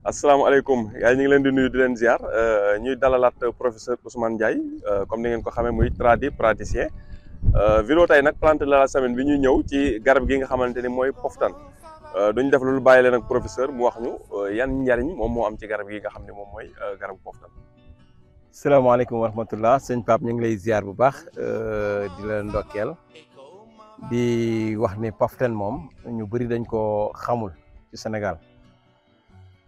asalaamaaleykum gars yi ñu ngi leen di nuyu di leen ziar ñuy dalalaat professeur Ousmane Ndiaye comme ni ngeen ko xamee muy praticien vidéo tey nag plante de la semaine bi ñuy ñëw ci garab gi nga xamante ni mooy poftan duñ def loolu bàyyi leen ak professeur mu wax ñu yan njariñ moom moo am ci garab gi nga xam ne moom mooy garabu poftan. salaamaaleykum wa rahmatullah sëñ Pape ñu ngi lay ziar bu baax di la ndokkeel di wax ni poftan moom ñu bëri dañ ko xamul ci Sénégal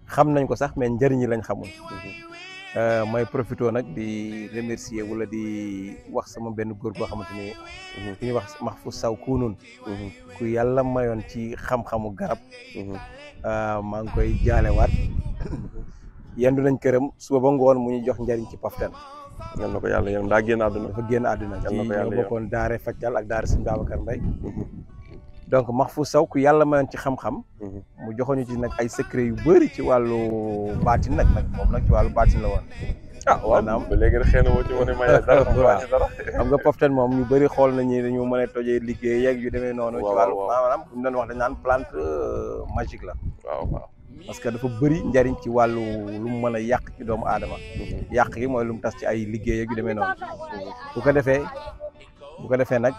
xam nañ ko sax mais njëriñ yi lañ xamul. may profité nag di remercier wala di wax sama benn góor goo xamante ni ku ñuy wax Mahfous Saw Kunun ku yàlla mayoon ci xam-xamu garab maa ngi koy jaalewaat yendu nañ këram suba ba ngoon mu ñu jox njëriñ ci poftan. yal na ko yàlla yéen daa génn àdduna. dafa génn àdduna ci ñoo bokkoon daare Fajtal ak daare Sëñ Babacar Mbaye donc Mahfous Saw ku yàlla mayoon ci xam-xam mu joxoñu ci nag ay secret yu bëri ci wàllu baatin nag moom nag ci wàllu baatin la woon. waaw ba léegi rek xëy na moo ci mën a may dara xam nga poftan moom ñu bëri xool nañu dañu mën a tojee liggéey yeeg yu demee noonu. ci wàllu maanaam bu ñu doon wax dañ naan plante magique la. waaw parce que dafa bëri njariñ ci wàllu lu mu mën a yàq ci doomu aadama. yàq gi mooy lu mu tas ci ay liggéey yeeg yu demee noonu. bu ko defee nag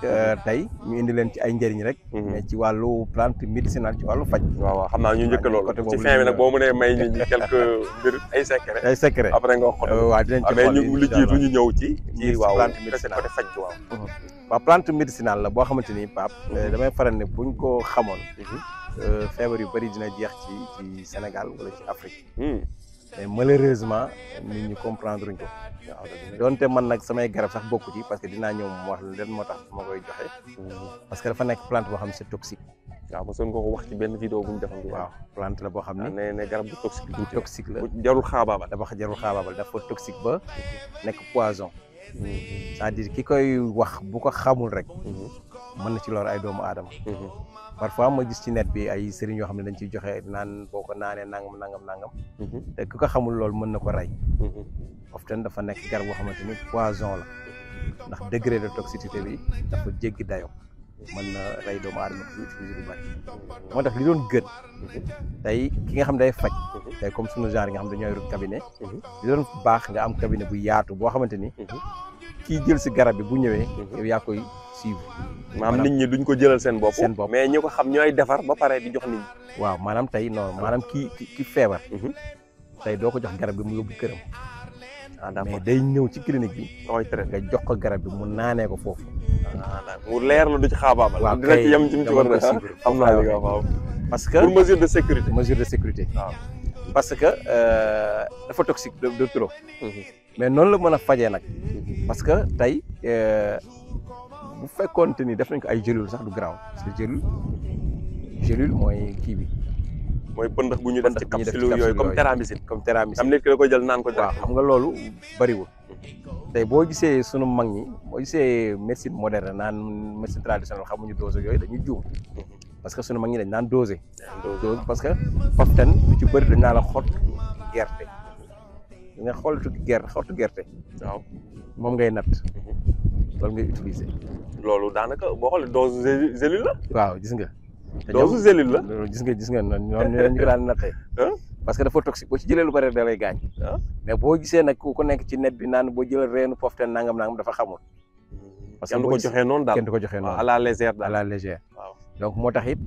tey ñu indi leen ci ay njëriñ rek. mais ci wàllu plante médicinale ci wàllu faj. waaw xam naa ñu njëkk loolu ci fin bi nag boo mënee may nit ñi quelques mbir ay secret. après nga wax ko waaw dinañ ci xool mais lu jiitu ñu ñëw ci waaw plante médicinale côté faj bi waaw. waaw plante médicinale la boo xamante ni Pape damay faral ne buñ ko xamoon. feebar yu bëri dina jeex ci Sénégal wala ci Afrique. mais malheureusement nit ñi comprendre uñ ko. donte man nag samay garab sax bokku ci parce que dinaa ñëw mu wax leen moo tax ma koy joxe. parce que dafa nekk plante boo xam ne c'est toxique. waaw mosoon nga ko wax ci benn vidéo bu ñu defoon. waaw plante la boo xam ne ne garab bu toxique. bu toxique la jarul xaabaabal. dafa toxique ba nekk poison. c'est-à-dire ki koy wax bu ko xamul rek. mën na ci lor ay doomu aadama. parfois ma gis ci net bi ay sëriñ yoo xam ne dañ ciy joxe naan boo ko naanee nangam. te ku ko xamul loolu mën na ko rey. poftan dafa nekk garab boo xamante ni poison la ndax degré de toxicité bi dafa jéggi dayo mën na rey doomu aadama ko utiliser lu bari moo tax li doon gën tey ki nga xam day faj tey comme sunu genre yi nga xam dañooy ru cabinet li doon baax nga am cabinet bu yaatu boo xamante ni kii jël si garab bi bu ñëwee yow yaa koy suivre. maanaam nit ñi duñ ko jëlal seen bopp mais ñi ko xam ñooy defar ba pare di jox nit ñi. waaw maanaam tey non maanaam ki feebar tey doo ko jox garab bi mu yóbbu këram. mais day ñëw ci clinique bi. nga jox ko garab bi mu naanee ko foofu. mu leer la du ci xaabaabal. waaw dina ci yem ci mu ci war a xam naa li nga waaw. parce que pour mesure de sécurité. waaw parce que dafa toxique de trop. mais noonu la mën a fajee nag. parce que tey bu fekkoonte ni def nañ ko ay gélule sax du garaaw parce que gélule mooy kii bi. mooy pëndax bu ñu def ci capsule yooyu comme téramycine. am nit ki da koy jël naan ko. waaw xam nga loolu bariwul. tey boo gisee sunu mag ñi boo gisee médecine moderne naan médecine traditionnelle xamuñu dose yooyu dañuy juum. parce que sunu mag ñi dañ naan dose parce que poftan lu ci bëri dañ naan la xottu gerte. nga xottu gerte. waaw moom ngay natt. loolu ngay utiliser. loolu daanaka boo xoolee dose gélule la. waaw gis nga. dose gélule la. gis nga noonu ñu ko daan nattee. parce que dafa toxique boo ci jëlee lu bari da lay gaañ. mais boo gisee nag ku nekk ci net bi naan boo jëlee reenu poftan nangam dafa xamul. parce que kenn du ko joxee noonu daal kenn du ko joxee noonu à la légère daal. à la légère. waaw donc moo tax it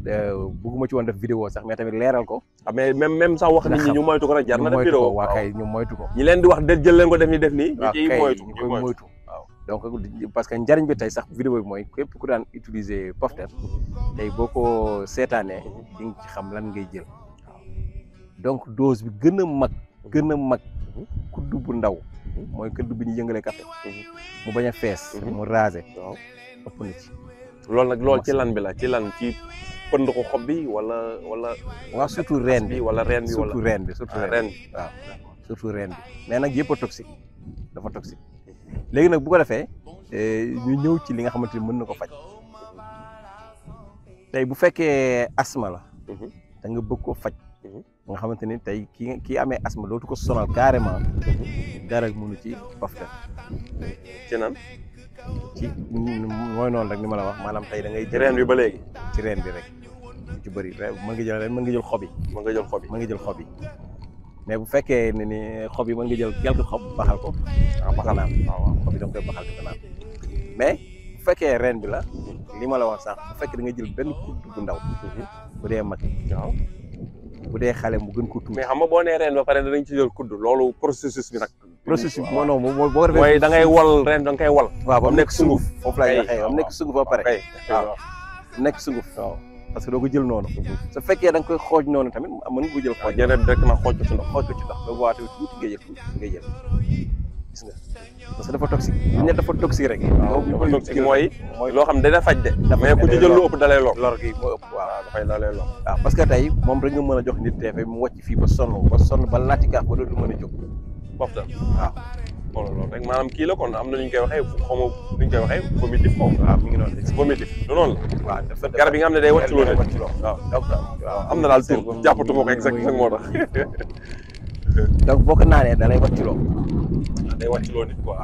bëgguma ci woon def vidéo sax mais tamit leeral ko. mais même sax wax nit ñi ñu moytu ko rek jar na def vidéo. waa kay ñu moytu ko. ñi leen di wax jël leen ko def nii. waaw kay ñu koy moytu. waaw donc parce que njariñ bi tey sax vidéo bi mooy képp ku daan utiliser poftan tey boo ko seetaanee di nga ci xam lan ngay jël. donc dose bi gën a mag kuddu bu ndaw mooy kuddu bi ñu yëngalee café mu bañ a fees mu rasé ëpp na ci loolu ci lan bi la ci pënd ko xob bi wala waaw surtout reen bi wala reen bi surtout reen bi waaw surtout reen bi mais nag yëpp a toxique dafa toxique léegi nag bu ko defee ñu ñëw ci li nga xamante ni mën na ko faj tey bu fekkee asthme la da nga bëgg ko faj nga xamante ni tey kii amee asthme dootu ko sonal carrément dara mënu ci poftan ci nan ci mooy noonu rek ni ma la wax maanaam tey da ngay ci reen bi ba léegi ci reen bi rek ci bëri mën nga jël xob yi mën nga jël xob yi mais bu fekkee ne ni xob yi mën nga jël quelques xob baxal ko baxal naan waaw xob yi da nga koy baxal di ko naan mais bu fekkee reen bi la li ma la wax sax bu fekkee da nga jël benn kudd bu ndaw bu dee mag waaw bu dee xale mu gën ko tuuti mais xam nga boo nee reen ba pare danañ ci jël kudd loolu processus bi nag processus bi non boo ko defee mooy da ngay wal reen da nga koy wal waaw ba mu nekk sunguf sunguf foofu laay waxee ba mu nekk sunguf ba pare waaw nekk sunguf waaw parce que doo ko jël noonu su fekkee da nga koy xooj noonu tamit mën nga ko jël xooj jëlee directement xooj ko ci ndox xooj ko ci ndox ba waatee tuuti ngay jël gis nga parce que dafa toxique li ne dafa toxique rek dafa toxique mooy loo xam ne dana faj de mais ku ci jël lu ëpp dalay lor gi moo ëpp waaw dafay dalay lor waaw parce que tey moom rek nga mën a jox nit teefe mu wàcc fii ba sonn ba laati gaaf ba dootul mën a jóg poftan waaw loolu rek maanaam kii la kon am na lu ñu koy waxee xaw ma lu ñu koy waxee vomitif xaw waaw mi ngi noonu vomitif du noonu la waaw dafa garab yi nga xam ne day wàccloo nit waaw waaw am na daal tur jàppatuma ko exactement moo tax donc boo ko naanee da lay wàccloo day wàccloo nit quoi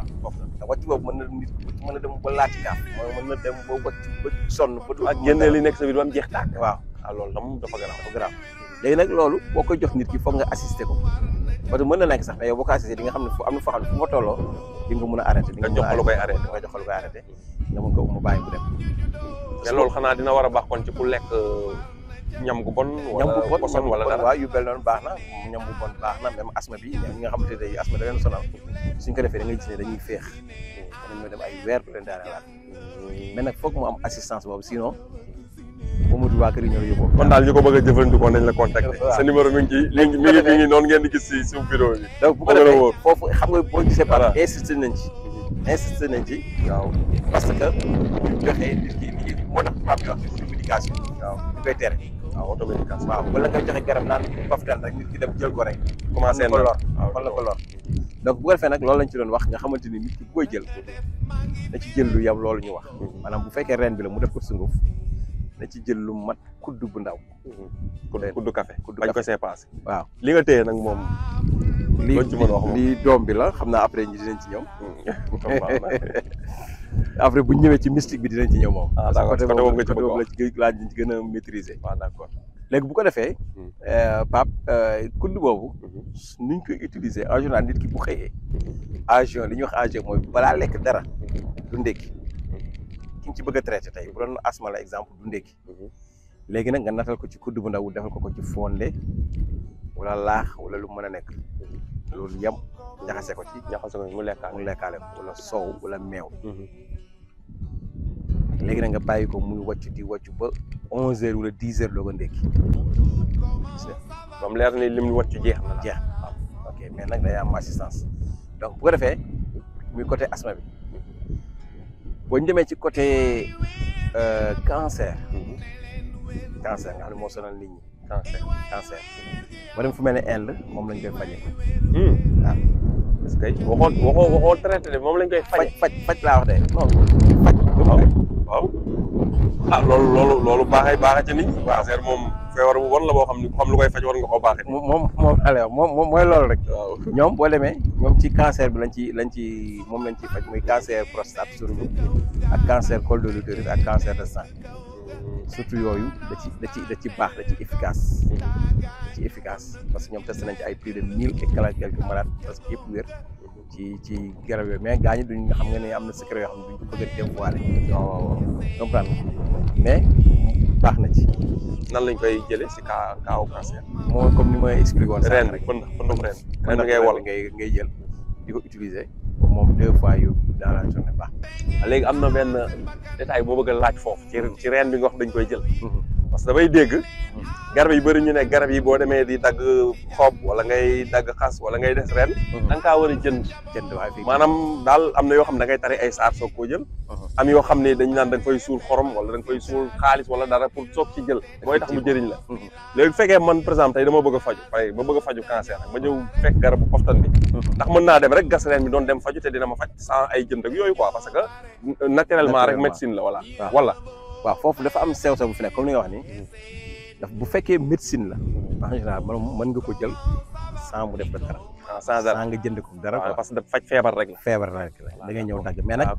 te wàcc boobu mën na nit mën na dem ba laati gaaf mooy mën na dem ba wàcc ba sonn ba du ak génne li nekk sa biir ba am jeex tàkk waaw loolu tam dafa garaaw léegi nag loolu boo koy jox nit ki foog nga assister ko parce que mën na nekk sax mais yow boo ko assister di nga xam ne fu am na foo xam ne fu ma tolloo di nga mën a arrêté nga jox lu koy arrêté nga jox lu koy arrêté nga mën ko mu bàyyi mu dem mais loolu xanaa dina war a baax kon ci ku lekk ñam gu bon wala poson wala dara waaw yu bel noonu baax na ñam bu bon baax na même asthme bi ñi nga xamante ne asthme da leen sonal suñ ko defee da ngay gis ne dañuy féex dañu dem ay weer du leen daanelaat mais nag foog mu am assistance boobu sinon Mamadou waa kër yi ñoo yóbboo kon daal ñu ko bëgg a jëfandikoo nañ la contacter sa numéro mi ngi ci mi ngi noonu ngeen di gis si suñu vidéo bi donc bu ko defee foofu xam nga boo gisee par insisté nañ ci waaw parce que ñu joxee nit ki moo tax tubaab bi wax automédication waaw ñu koy tere waaw automédication waaw wala nga joxe garab naan paftal rek nit ki dem jël ko rek commencé ko lor fan la ko lor donc bu ko defee nag loolu lañ ci doon wax nga xamante ni nit ki bu koy jël da ci jël lu yam loolu ñu wax maanaam bu fekkee reen bi la mu def ko sunguf na ci jël lu mat kudd bu ndaw kudd café bañ ko see passé waaw li nga téye nag moom lii ci mën a wax lii doom bi la xam naa après ñi dinañ ci ñëw après bu ñu ñëwee ci mystique bi dinañ ci ñëw moom côté boobu nga ci bëgg wax laaj ñu ci gën a maîtriser waaw d'accord léegi bu ko defee Pape kudd boobu nuñ koy utiliser en général nit ki bu xëyee agent li ñuy wax agent mooy balaa lekk dara du ndékki ki nga ci bëgg a traité tey bu doon asma la exemple du ndékki léegi nag nga natal ko ci kudd bu ndaw defal ko ci fonde wala laax wala lu mën a nekk loolu yem jaxase ko ci mu lekkaale ko wala soow wala meew léegi nag nga bàyyi ko muy wàcc di wàcc ba 11h wala 10h loo ko ndékki ba mu leer ni lim wàcc jeex na ok mais nag day am assistance donc bu ko defee muy côté asma bi boo ñu demee ci côté cancer nga xam ne moo sonal nit ñi cancer boo dem fu mel ne Inde moom lañ koy fajee waaw est-ce que waxoo traité de moom lañ koy faj laa wax de non faj loolu baaxee ci nit ñi cancer moom feebar bu bon la boo xam ne xam lu koy faj war nga koo baaxee moom mooy loolu rek waaw ñoom boo demee ñoom ci cancer bi lañ ci faj muy cancer prostate surtout ak cancer col de l'utérus ak cancer de sein surtout yooyu da ci baax da ci efficace parce que ñoom testé nañ ci ay plus de 1000 et quelques malades parce que yëpp wér ci garab yooyu mais gaañu duñ xam nga ne am na secret yoo xam ne duñ ko bëgg a dévoiler waaw comprendre mais baax na ci nan lañ koy jëlee si kaaw cancer moo comme ni may expliqué woon ren rek pëndum ren bi ngay wol ngay jël di ko utiliser moom 2 fois yu dans la journée baax léegi am na benn détail boo bëgg a laaj foofu ci reen bi nga wax dañ koy jël parce que damay dégg garab yi bëri ñu ne garab yi boo demee di dagg xob wala ngay dagg xas wala ngay des ren da nga kaa war a jënd waaye fii maanaam daal am na yoo xam ne da ngay tari ay saar soog koo jël am yoo xam ne dañ naan da nga fay suul xorom wala da nga fay suul xaalis wala dara pour soog ci jël mooy tax mu jëriñ la léegi fekkee man par exemple tey dama bëgg a faju pare ma bëgg a faju cancer nag ma ñëw fekk garabu poftan bi ndax mën naa dem rek gas reen bi doon dem faju te dina ma faj sans ay jënd ak yooyu quoi parce que naturellement rek médecine la wala waaw foofu dafa am sew bu fi nekk comme li nga wax ni daf bu fekkee médecine la en général mën nga ko jël sans mu def la dara sans nga jënd ko dara quoi parce que faj feebar rek la da ngay ñëw dagg mais nag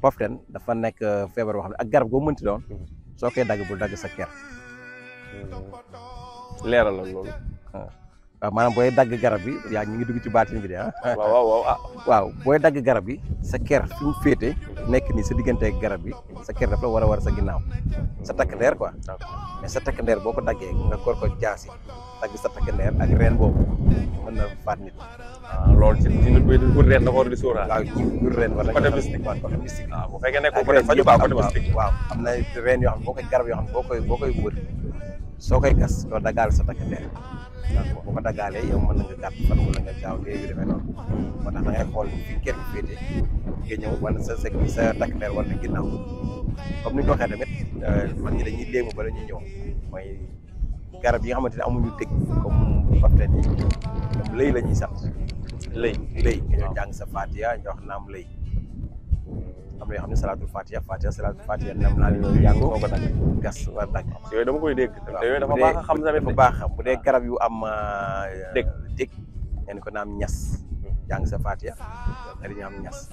poftan dafa nekk feebar boo xam ne ak garab goo mënti doon soo koy dagg bul dagg sa ker leeral la loolu waaw maanaam booy dagg garab bi yaa ñu ngi dugg ci baatin bi de ah. waaw waaw booy dagg garab bi sa ker fi mu féete nekk nii sa digganteeg garab bi sa ker daf la war a war sa ginnaaw sa takk ndeer quoi mais sa takk ndeer boo ko daggee nga kor ko jaasi dagg sa takk ndeer ak reen boobu mën na faat nit. loolu ci nit buy wut reen dafa war di sóoraal. waaw ñu wut reen war côté mystique côté mystique. bu fekkee nekk côté faju baax côté mystique. waaw am na reen yoo xam ne boo koy garab yoo xam ne boo koy wër soo koy gas doo daggaale sa takk ndeer boo ko daggaalee yow mën na nga gàtt fan wala nga gaaw dee yu demee noonu moo tax da ngay xool fi kër gi féete nga ñëw wala sa takk ndeer wala ginnaaw comme ni ñu ko waxee tamit man ñi dañuy léemu ba la ñuy ñëw mooy garab yi nga xamante ne amuñu dëgg comme paften yi ñoom lëy la ñuy sant lëy nga ñëw jàng sa fatiha ñu wax naam lëy am na yoo xam ne salaatul fatiha nam naa leen jàng ko ba dagg gas war dagg yooyu dama koy dégg te yooyu dafa baax a xam tamit dafa baax xam bu dee garab yu am dëgg ngeen ko naam ñas jàng sa fatiha dañu am ñas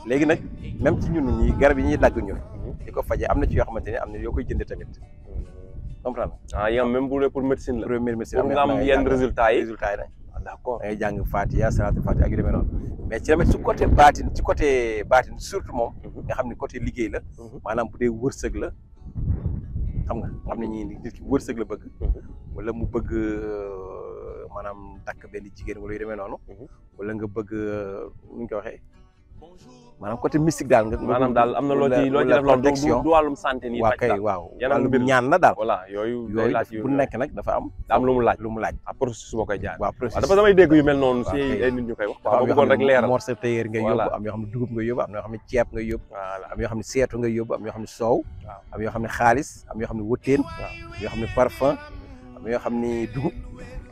léegi nag même ci ñun ñi garab yi ñuy dagg ñun di ko faje am na ci yoo xamante ne am na yoo koy jënde tamit comprendre yi am même bu dee pour médecine la pour médecine pour nga am yenn résultats yi nag d'accord da ngay jàng fatiha salaatul fatiha ak yu demee noonu mais ci tamit su côté baatin surtout moom nga xam ne côté liggéey la maanaam bu dee wërsëg la xam nga xam ne ñi nit ki wërsëg la bëgg wala mu bëgg maanaam takk benn jigéen wala yu demee noonu wala nga bëgg nu ñu ko waxee maanaam côté mystique daal nga maanaam daal am na loo ci def loolu du wàllum santé nii waaw kay waaw wàllum ñaan la daal voilà yooyu bu nekk nag dafa am lu mu laaj processus boo koy jaar waaw dafa damay dégg yu mel noonu si ay nit ñu koy wax waaw bëggoon rek leeral morceau tailleur ngay yóbbu am yoo xam ne dugub ngay yóbbu am yoo xam ne ceeb ngay yóbbu am yoo xam ne seetu ngay yóbbu am yoo xam ne soow am yoo xam ne xaalis am yoo xam ne wëttéen am yoo xam ne parfum am yoo xam ne dugub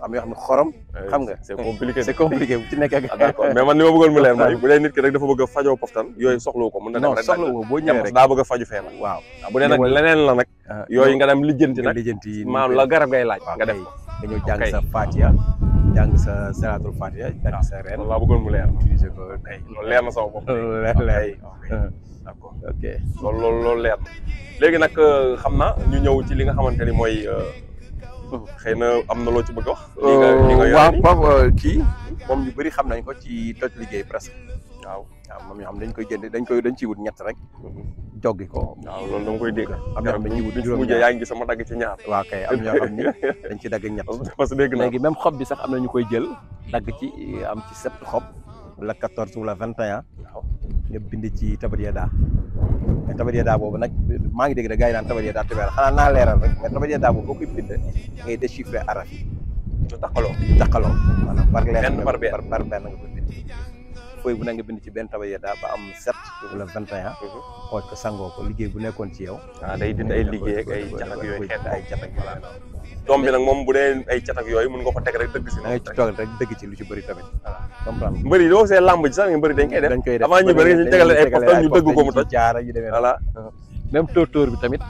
am yoo xam ne xorom xam nga c'est compliqué bu ci nekk ak d'accord mais man ni ma bëggoon mu leer mooy bu dee nit ki rek dafa bëgg a fajoo poftan yooyu soxlawu ko mën na dem rek soxlawu boo ñëwee rek daa bëgg a faju feebar waaw bu dee nag leneen la nag yooyu nga dem lijjanti nag maanaam la garab ngay laaj nga def nga ñëw jàng sa fatiha jàng sa salaatul fatiha jàng sa reen laa bëggoon mu leer utiliser ko loolu leer na sama bopp leer d'accord ok loolu leer na léegi nag xam naa ñu ñëw ci li nga xamante ni mooy xëy na am na loo ci bëgg a wax. waaw kii moom ñu bëri xam nañ ko ci toj liggéey presque. waaw moom ñoo xam dañ koy jënd dañ ciy wut ñett rek. joggi ko. waaw loolu da nga koy dégg. am na dañ ciy wut juróom yaa ngi gis sama dagg ci ñaar. waaw kay am ñoo xam ni dañ ci dagg ñett. parce que dégg naa léegi même xob bi sax am na ñu koy jël dagg ci am ci 7 xob wala 14 wala 21. waaw nga bind ci tabaryada. mais tabaryada boobu nag maa ngi dégg da gars yi naan tabaryada tubaab xanaa naa leeral rek mais tabaryada boobu boo koy bind ngay déchiffrer araf yi. du taxaloo maanaam par lenn par benn nga ko bind. fooy bu ne nga bind ci benn tabaryada ba am 7 wala 21. xooj ko sangoo ko liggéey bu nekkoon ci yow. waaw day dindi ay liggéey ak ay catak yooyu xeet ay catak yooyu. doom bi nag moom bu dee ay catak yooyu mën nga ko teg rek dëgg si. da ngay ci toog rek dëgg ci lu ci bëri tamit. voilà comprendre mbëri yi doo see làmb ji sax nga mbëri dañ koy def avant ñu bëri ñu tegal ay poftan ñu dëgg ko mu toj jaara yu demee voilà même tóortóor bi tamit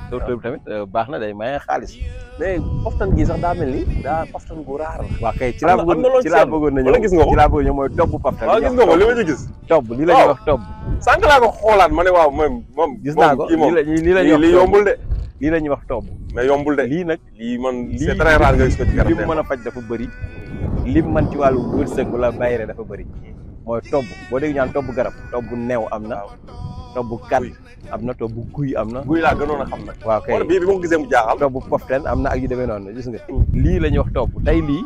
baax na day maye xaalis. mais poftan gi sax daa mel ni daa poftan gu raar la. waaw kay ci laa bëggoon na ñëw wala gis nga ko ci laa bëggoon ñëw mooy tobb poftan. waaw gis nga ko li ma ci gis. tobb lii la ñuy wax tobb. sànq laa ko xoolaat ma ne waaw moom. gis naa ko lii la ñuy wax lii yombul de. lii la ñuy wax tobb. mais yombul de lii nag lii man c'est très rare nga gis ko ci garab li mu mën a faj dafa bëri li mu mën ci wàllu wërsëg wala bayre dafa bëri mooy tobb boo dégg ñaan tobb garab tobb neew am na tobb kat am na tobb guy am na guy laa gënoon a xam nag waaw kay bii bi ma ko gisee mu jaaxal tobb poften am na ak yu demee noonu gis nga lii la ñuy wax tobb tey lii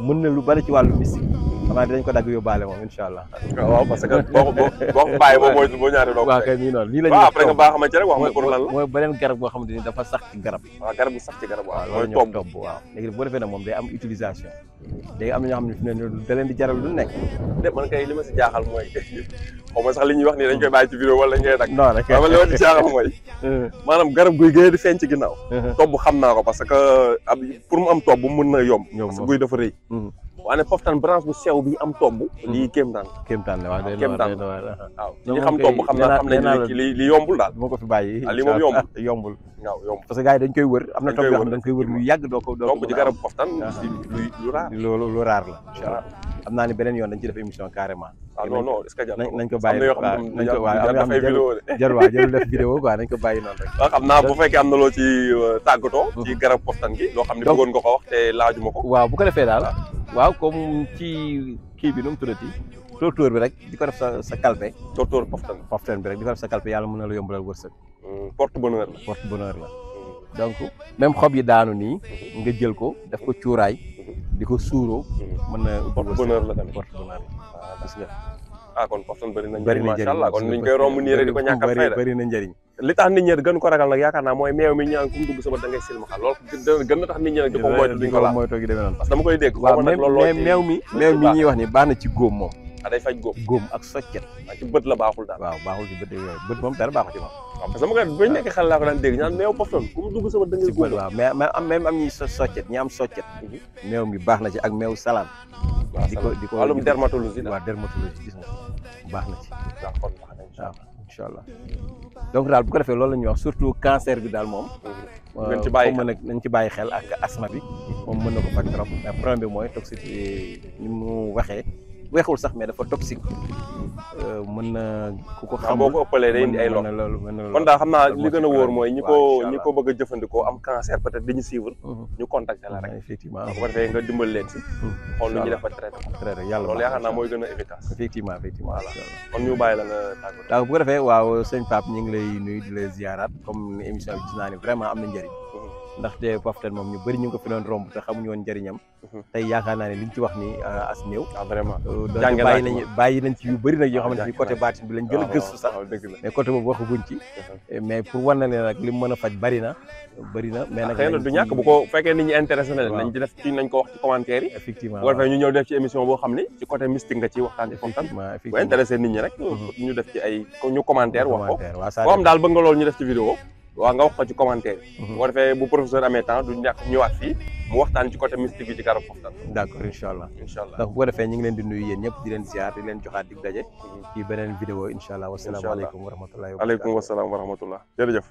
mën na lu bari ci wàllu mystique xam naa dinañ ko dagg yóbbaale moom incha allah. waaw parce que boo ko bàyyi moom mooy boo ñaari doo ko. waaw kay nii noonu lii la ñuy wax après nga baax ma ci rek wax ma pour lan la. mooy beneen garab boo xamante ni dafa sax ci garab. waaw garab bu sax ci garab waaw mooy tobb waaw. léegi boo defee nag moom day am utilisation léegi am na ñoo xam ne fi ne da leen di jaral lu nekk. de man kay li ma si jaaxal mooy xaw ma sax li ñuy wax nii dañ koy bàyyi ci vidéo wala dañ koy dagg. non rek li ma si jaaxal mooy. maanaam garab guy gee di feeñ ci ginnaaw. tobb xam naa ko parce que pour mu am tobb mën na yomb. parce que guy dafa rëy. waaye poftan branche bu sew bi am tomb lii kéemtaan la waaw day kéemtaan waaw ñi xam tomb xam nañ li yombul daal moo ko fi bàyyi li moom yombul waaw yombul parce que gars yi dañ koy wër am na tomb yoo xam ne dañ koy wër lu yàgg doo ko tomb ci garab poftan lu raar loolu lu raar la incha allah xam naa ni beneen yoon dañ ci def émission carrément ah non non est-ce que jar nañ ko bàyyi nañ ko waaw am na jarul def vidéo quoi nañ ko bàyyi noonu rek waaw xam naa bu fekkee am na loo ci tàggatoo ci garab poftan gi loo xam ne bëggoon nga ko wax te laajuma ko waaw bu ko defee daal waaw comme ci kii bi nu mu tuddati tóortóor bi rek di ko def sa kalpe. tóortóor poftan bi rek di ko def sa kalpe yàlla mën na la yombalal wërsëg. porte bonheur la. porte bonheur la. donc même xob yi daanu nii. nga jël ko def ko cuuraay. di ko suuroo. mën na porte bonheur la tamit porte bonheur la. gis nga. ah kon poftan bëri na bëri na njëriñ macha allah kon niñ koy romb nii rek di ko ñàkkal fayda bëri na njëriñ. li tax nit ñi gën ko ragal nag yaakaar naa mooy meew mi ñaan ku mu dugg sama da ngay silmaxa loolu gën na tax nit ñi nag di ko moytu duñ ko laal moytu gi demee noonu. parce que dama koy dégg waaw meew mi ñuy wax ni baax na ci góom moom. day faj góom ak soccet. ci bët la baaxul daal. waaw baaxul ci bët yooyu bët moom dara baaxul ci moom. waaw parce que sama koy bañ nekk xel laa ko daan dégg ñaan meew poftan ku mu dugg sama da ngay góom. waaw mais am ñi soccet ñi am soccet. meew mi baax na ci ak meew salaan. di ko wàllum dermatologie waaw dermatologie gis nga baax na ci. waaw incha allah donc daal bu ko defee loolu la ñuy wax surtout cancer bi daal moom. nañ ci bàyyi xel nañ ci bàyyi xel ak asma bi. moom mën na ko faj trop mais problème bi mooy toxicité ni mu waxee weexul sax mais dafa toxique. mën na ku ko xam boo ko ëppalee day indi ay lor kon daal xam naa li gën a wóor mooy ñi ko bëgg a jëfandikoo am cancer peut-être dañu suivre. ñu contacter la rek. effectivement bu ko defee nga dimbal leen si. xool lu ñuy def ba traité yàlla loolu yaakaar naa mooy gën a efficace. effectivement voilà kon ñu bàyyi la nga tàggatoo. waaw bu ko defee waaw sëñ Pape ñu ngi lay nuyu di la ziaraat comme émission bi gis naa ni vraiment am na njëriñ. ndaxte poftan moom ñu bëri ñu ngi ko fi doon romb te xamuñu woon njëriñam. tey yaakaar naa ne liñ ci wax ni as néew. vraiment bàyyi nañ ci yu bëri nag yoo xamante ni côté baatin bi lañ gën a gëstu sax. mais côté boobu waxaguñ ci. mais pour wan na leen nag li mu mën a faj bëri na. mais nag xëy na du ñàkk bu ko fekkee nit ñi intéressé na leen nañ ci def ci nañ ko wax ci commentaire yi. effectivement bu ko defee ñu ñëw def ci émission boo xam ni ci côté mystique nga ci waxtaan ci poftan bu intéressé nit ñi rek ñu def ci ay ñu commentaire wax ko boo xam daal bëgg nga loolu ñu def ci vidéo waaw nga wax ko ci commentaire bu ko defee bu professeur amee temps du ñàkk ñëwaat fii mu waxtaan ci côté mystique bi ci garab poftan d'accord incha allah donc bu ko defee ñu ngi leen di nuyu yéen ñëpp di leen ziar di leen joxaat dig daje ci beneen vidéo incha allah wasalaamaaleykum wa rahmatullahi wa barakatuh aleykum wasalaam wa rahmatullah jërëjëf